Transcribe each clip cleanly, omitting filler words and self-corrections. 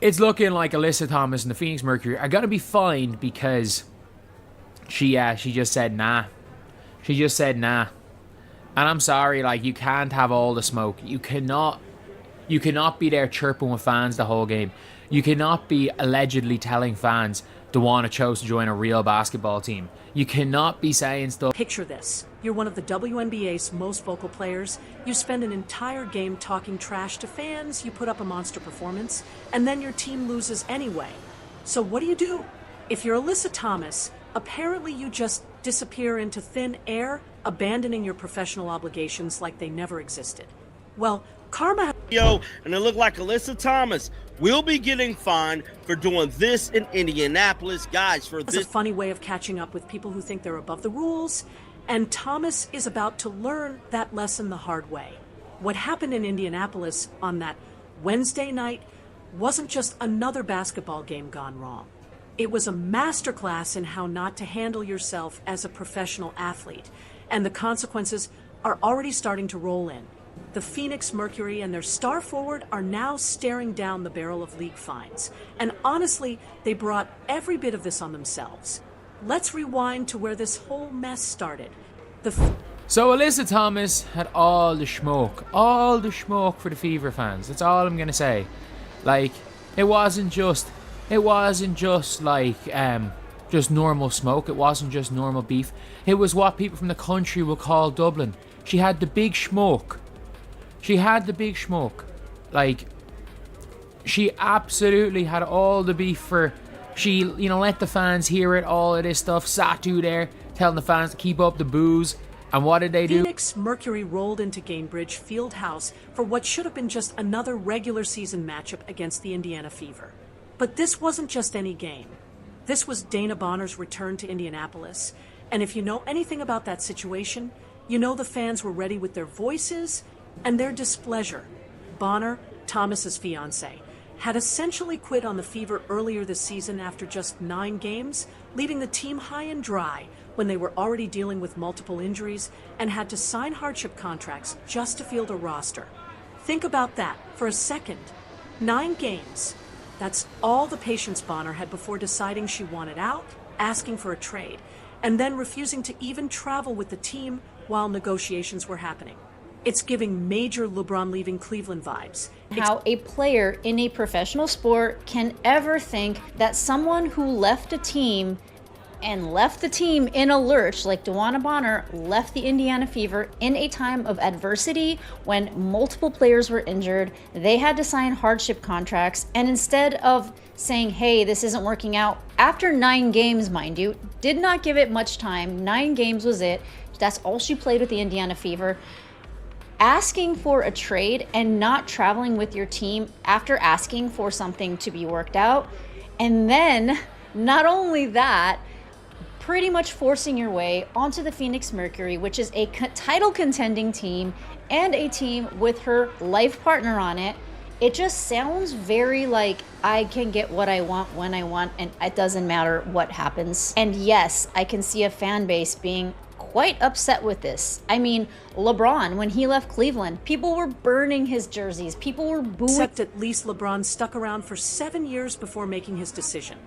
it's looking like Alyssa Thomas and the Phoenix Mercury are going to be fined because she just said nah. She just said nah. And I'm sorry, like, you can't have all the smoke. You cannot be there chirping with fans the whole game. You cannot be allegedly telling fans DeWanna chose to join a real basketball team. You cannot be saying stuff. Picture this. You're one of the WNBA's most vocal players. You spend an entire game talking trash to fans, you put up a monster performance, and then your team loses anyway. So what do? If you're Alyssa Thomas, apparently you just disappear into thin air, abandoning your professional obligations like they never existed. Well, karma... And it looked like Alyssa Thomas will be getting fined for doing this in Indianapolis. Guys, for this... It's a funny way of catching up with people who think they're above the rules, and Thomas is about to learn that lesson the hard way. What happened in Indianapolis on that Wednesday night wasn't just another basketball game gone wrong. It was a masterclass in how not to handle yourself as a professional athlete, and the consequences are already starting to roll in. The Phoenix Mercury and their star forward are now staring down the barrel of league fines. And honestly, they brought every bit of this on themselves. Let's rewind to where this whole mess started. So Alyssa Thomas had all the smoke for the Fever fans. That's all I'm going to say. Like, it wasn't just like just normal smoke. It wasn't just normal beef. It was what people from the country would call Dublin. She had the big smoke. Like, she absolutely had all the beef for... She, let the fans hear it, all of this stuff. Satu there, telling the fans to keep up the booze. And what did they do? Phoenix Mercury rolled into Gainbridge Fieldhouse for what should have been just another regular season matchup against the Indiana Fever. But this wasn't just any game. This was DeWanna Bonner's return to Indianapolis. And if you know anything about that situation, you know the fans were ready with their voices and their displeasure. Bonner, Thomas's fiancée, had essentially quit on the Fever earlier this season after just 9 games, leaving the team high and dry when they were already dealing with multiple injuries and had to sign hardship contracts just to field a roster. Think about that for a second. 9 games. That's all the patience Bonner had before deciding she wanted out, asking for a trade, and then refusing to even travel with the team while negotiations were happening. It's giving major LeBron leaving Cleveland vibes. How a player in a professional sport can ever think that someone who left a team and left the team in a lurch, like DeWanna Bonner left the Indiana Fever in a time of adversity when multiple players were injured, they had to sign hardship contracts, and instead of saying, hey, this isn't working out, after 9 games, mind you, did not give it much time, 9 games was it, that's all she played with the Indiana Fever, asking for a trade and not traveling with your team after asking for something to be worked out. And then, not only that, pretty much forcing your way onto the Phoenix Mercury, which is a title contending team and a team with her life partner on it. It just sounds very like I can get what I want when I want and it doesn't matter what happens. And yes, I can see a fan base being quite upset with this. I mean, LeBron, when he left Cleveland, people were burning his jerseys. People were booing. Except at least LeBron stuck around for 7 years before making his decision.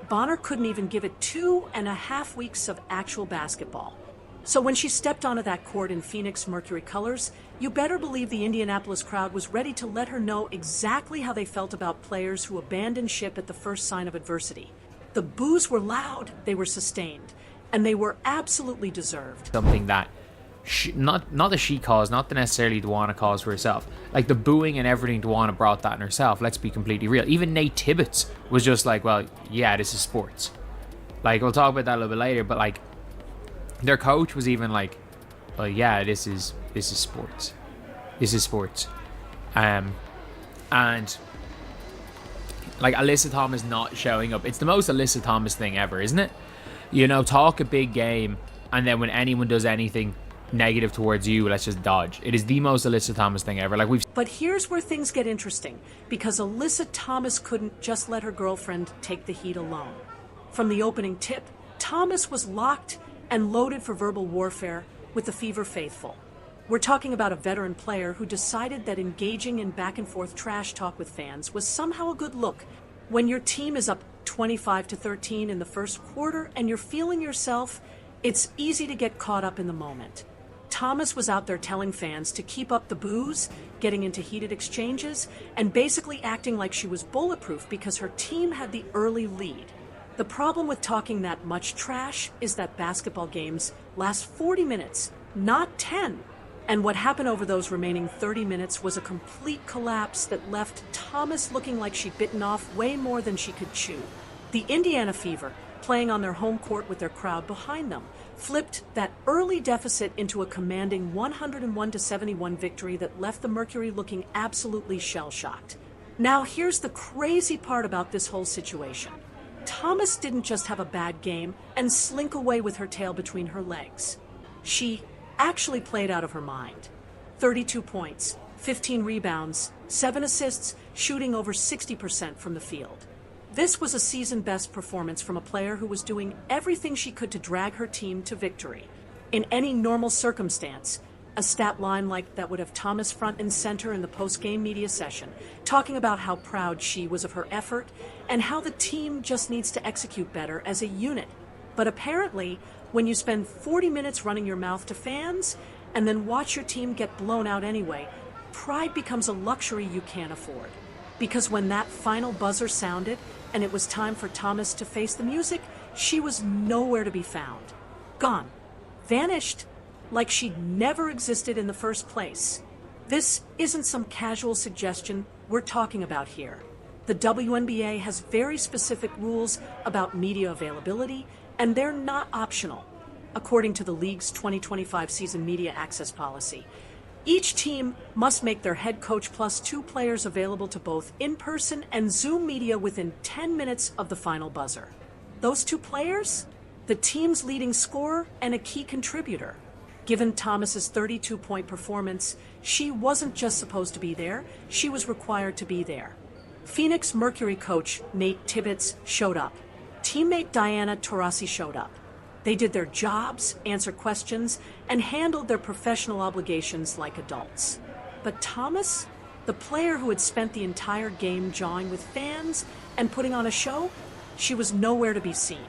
Bonner couldn't even give it 2.5 weeks of actual basketball. So when she stepped onto that court in Phoenix Mercury colors, you better believe the Indianapolis crowd was ready to let her know exactly how they felt about players who abandoned ship at the first sign of adversity. The boos were loud, they were sustained, and they were absolutely deserved. Something that not that she caused, not that necessarily DeWanna caused for herself. Like the booing and everything, DeWanna brought that in herself. Let's be completely real. Even Nate Tibbetts was just like, well, yeah, this is sports. Like, we'll talk about that a little bit later, but like their coach was even like, well, yeah, this is sports. This is sports. And like Alyssa Thomas not showing up. It's the most Alyssa Thomas thing ever, isn't it? Talk a big game, and then when anyone does anything negative towards you, let's just dodge. It is the most Alyssa Thomas thing ever. But here's where things get interesting, because Alyssa Thomas couldn't just let her girlfriend take the heat alone. From the opening tip, Thomas was locked and loaded for verbal warfare with the Fever faithful. We're talking about a veteran player who decided that engaging in back-and-forth trash talk with fans was somehow a good look. When your team is up 25-13 in the first quarter and you're feeling yourself, it's easy to get caught up in the moment. Thomas was out there telling fans to keep up the booze, getting into heated exchanges, and basically acting like she was bulletproof because her team had the early lead. The problem with talking that much trash is that basketball games last 40 minutes, not 10. And what happened over those remaining 30 minutes was a complete collapse that left Thomas looking like she'd bitten off way more than she could chew. The Indiana Fever, playing on their home court with their crowd behind them, flipped that early deficit into a commanding 101-71 victory that left the Mercury looking absolutely shell-shocked. Now, here's the crazy part about this whole situation. Thomas didn't just have a bad game and slink away with her tail between her legs. She actually played out of her mind. 32 points, 15 rebounds, 7 assists, shooting over 60% from the field. This was a season-best performance from a player who was doing everything she could to drag her team to victory. In any normal circumstance, a stat line like that would have Thomas front and center in the post-game media session, talking about how proud she was of her effort and how the team just needs to execute better as a unit. But apparently, when you spend 40 minutes running your mouth to fans and then watch your team get blown out anyway, pride becomes a luxury you can't afford. Because when that final buzzer sounded and it was time for Thomas to face the music, she was nowhere to be found. Gone. Vanished. Like she'd never existed in the first place. This isn't some casual suggestion we're talking about here. The WNBA has very specific rules about media availability, and they're not optional, according to the league's 2025 season media access policy. Each team must make their head coach plus 2 players available to both in-person and Zoom media within 10 minutes of the final buzzer. Those 2 players? The team's leading scorer and a key contributor. Given Thomas's 32-point performance, she wasn't just supposed to be there, she was required to be there. Phoenix Mercury coach Nate Tibbetts showed up. Teammate Diana Taurasi showed up. They did their jobs, answered questions, and handled their professional obligations like adults. But Thomas, the player who had spent the entire game jawing with fans and putting on a show, she was nowhere to be seen.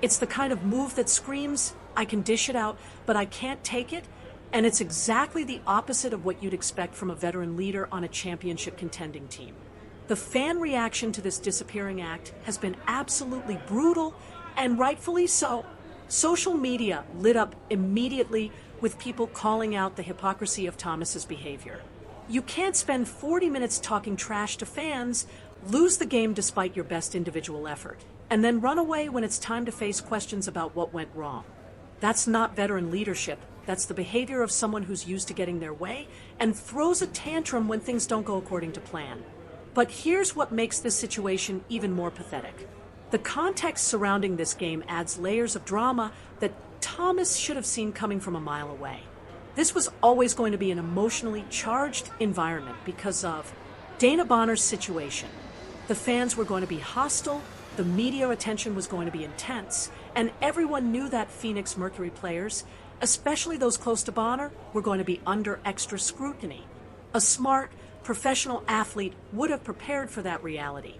It's the kind of move that screams, I can dish it out, but I can't take it, and it's exactly the opposite of what you'd expect from a veteran leader on a championship contending team. The fan reaction to this disappearing act has been absolutely brutal, and rightfully so. Social media lit up immediately with people calling out the hypocrisy of Thomas's behavior. You can't spend 40 minutes talking trash to fans, lose the game despite your best individual effort, and then run away when it's time to face questions about what went wrong. That's not veteran leadership. That's the behavior of someone who's used to getting their way and throws a tantrum when things don't go according to plan. But here's what makes this situation even more pathetic. The context surrounding this game adds layers of drama that Thomas should have seen coming from a mile away. This was always going to be an emotionally charged environment because of DeWanna Bonner's situation. The fans were going to be hostile, the media attention was going to be intense, and everyone knew that Phoenix Mercury players, especially those close to Bonner, were going to be under extra scrutiny. A smart, professional athlete would have prepared for that reality.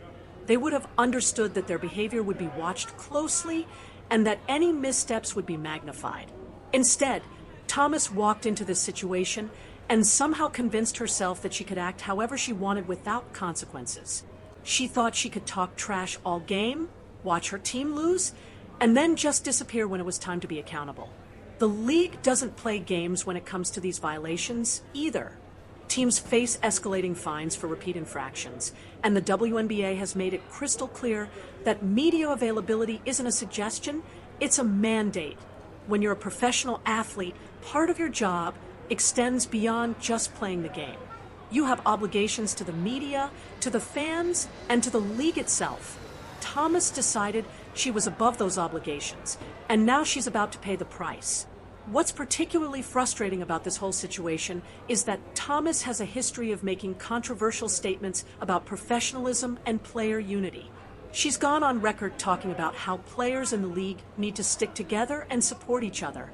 They would have understood that their behavior would be watched closely and that any missteps would be magnified. Instead, Thomas walked into this situation and somehow convinced herself that she could act however she wanted without consequences. She thought she could talk trash all game, watch her team lose, and then just disappear when it was time to be accountable. The league doesn't play games when it comes to these violations either. Teams face escalating fines for repeat infractions, and the WNBA has made it crystal clear that media availability isn't a suggestion, it's a mandate. When you're a professional athlete, part of your job extends beyond just playing the game. You have obligations to the media, to the fans, and to the league itself. Thomas decided she was above those obligations, and now she's about to pay the price. What's particularly frustrating about this whole situation is that Thomas has a history of making controversial statements about professionalism and player unity. She's gone on record talking about how players in the league need to stick together and support each other.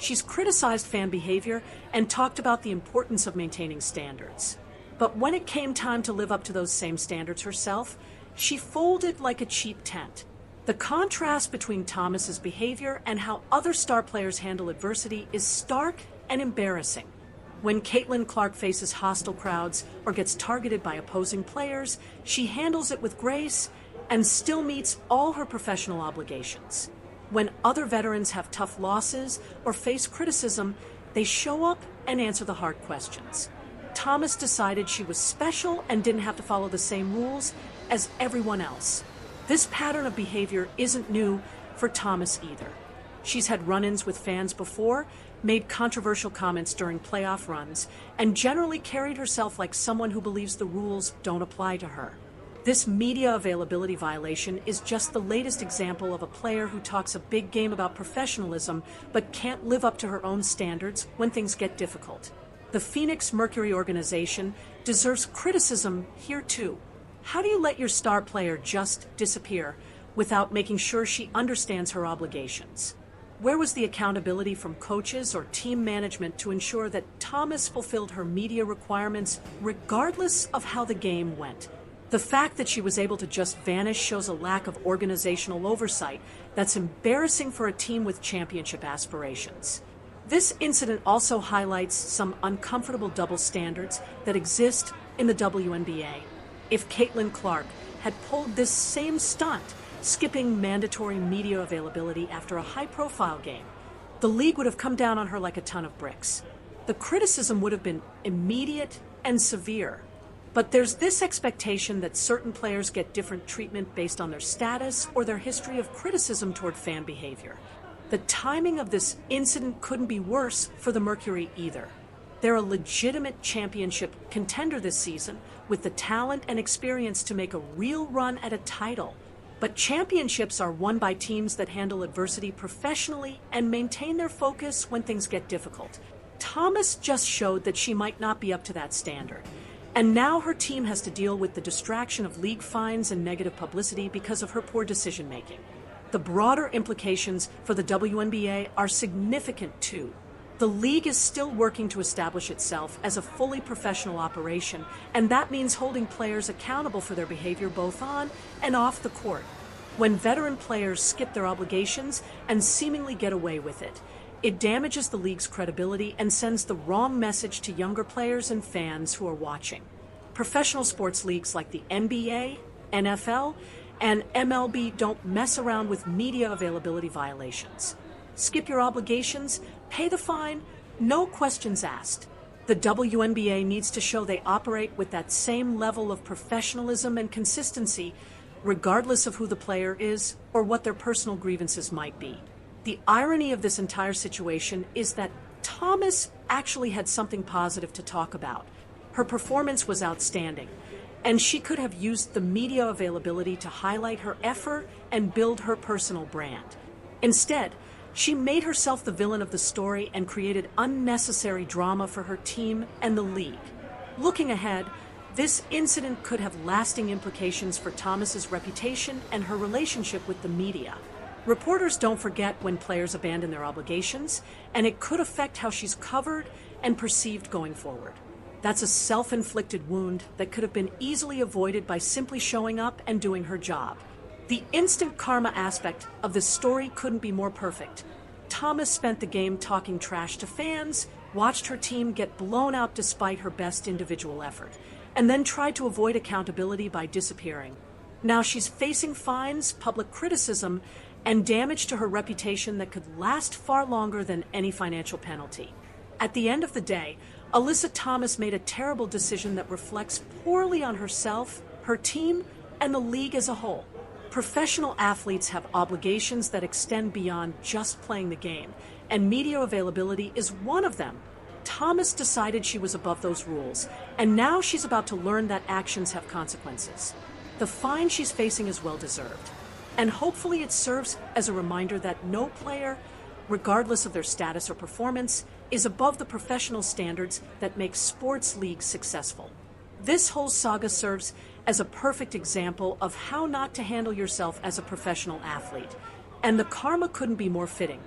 She's criticized fan behavior and talked about the importance of maintaining standards. But when it came time to live up to those same standards herself, she folded like a cheap tent. The contrast between Thomas's behavior and how other star players handle adversity is stark and embarrassing. When Caitlin Clark faces hostile crowds or gets targeted by opposing players, she handles it with grace and still meets all her professional obligations. When other veterans have tough losses or face criticism, they show up and answer the hard questions. Thomas decided she was special and didn't have to follow the same rules as everyone else. This pattern of behavior isn't new for Thomas either. She's had run-ins with fans before, made controversial comments during playoff runs, and generally carried herself like someone who believes the rules don't apply to her. This media availability violation is just the latest example of a player who talks a big game about professionalism but can't live up to her own standards when things get difficult. The Phoenix Mercury organization deserves criticism here too. How do you let your star player just disappear without making sure she understands her obligations? Where was the accountability from coaches or team management to ensure that Thomas fulfilled her media requirements regardless of how the game went? The fact that she was able to just vanish shows a lack of organizational oversight that's embarrassing for a team with championship aspirations. This incident also highlights some uncomfortable double standards that exist in the WNBA. If Caitlin Clark had pulled this same stunt, skipping mandatory media availability after a high-profile game, the league would have come down on her like a ton of bricks. The criticism would have been immediate and severe. But there's this expectation that certain players get different treatment based on their status or their history of criticism toward fan behavior. The timing of this incident couldn't be worse for the Mercury either. They're a legitimate championship contender this season with the talent and experience to make a real run at a title. But championships are won by teams that handle adversity professionally and maintain their focus when things get difficult. Thomas just showed that she might not be up to that standard. And now her team has to deal with the distraction of league fines and negative publicity because of her poor decision-making. The broader implications for the WNBA are significant too. The league is still working to establish itself as a fully professional operation, and that means holding players accountable for their behavior both on and off the court. When veteran players skip their obligations and seemingly get away with it, it damages the league's credibility and sends the wrong message to younger players and fans who are watching. Professional sports leagues like the NBA, NFL, and MLB don't mess around with media availability violations. Skip your obligations, pay the fine, no questions asked. The WNBA needs to show they operate with that same level of professionalism and consistency, regardless of who the player is or what their personal grievances might be. The irony of this entire situation is that Thomas actually had something positive to talk about. Her performance was outstanding, and she could have used the media availability to highlight her effort and build her personal brand. Instead, she made herself the villain of the story and created unnecessary drama for her team and the league. Looking ahead, this incident could have lasting implications for Thomas's reputation and her relationship with the media. Reporters don't forget when players abandon their obligations, and it could affect how she's covered and perceived going forward. That's a self-inflicted wound that could have been easily avoided by simply showing up and doing her job. The instant karma aspect of this story couldn't be more perfect. Thomas spent the game talking trash to fans, watched her team get blown out despite her best individual effort, and then tried to avoid accountability by disappearing. Now she's facing fines, public criticism, and damage to her reputation that could last far longer than any financial penalty. At the end of the day, Alyssa Thomas made a terrible decision that reflects poorly on herself, her team, and the league as a whole. Professional athletes have obligations that extend beyond just playing the game, and media availability is one of them. Thomas decided she was above those rules, and now she's about to learn that actions have consequences. The fine she's facing is well-deserved, and hopefully it serves as a reminder that no player, regardless of their status or performance, is above the professional standards that make sports leagues successful. This whole saga serves as a perfect example of how not to handle yourself as a professional athlete, and the karma couldn't be more fitting.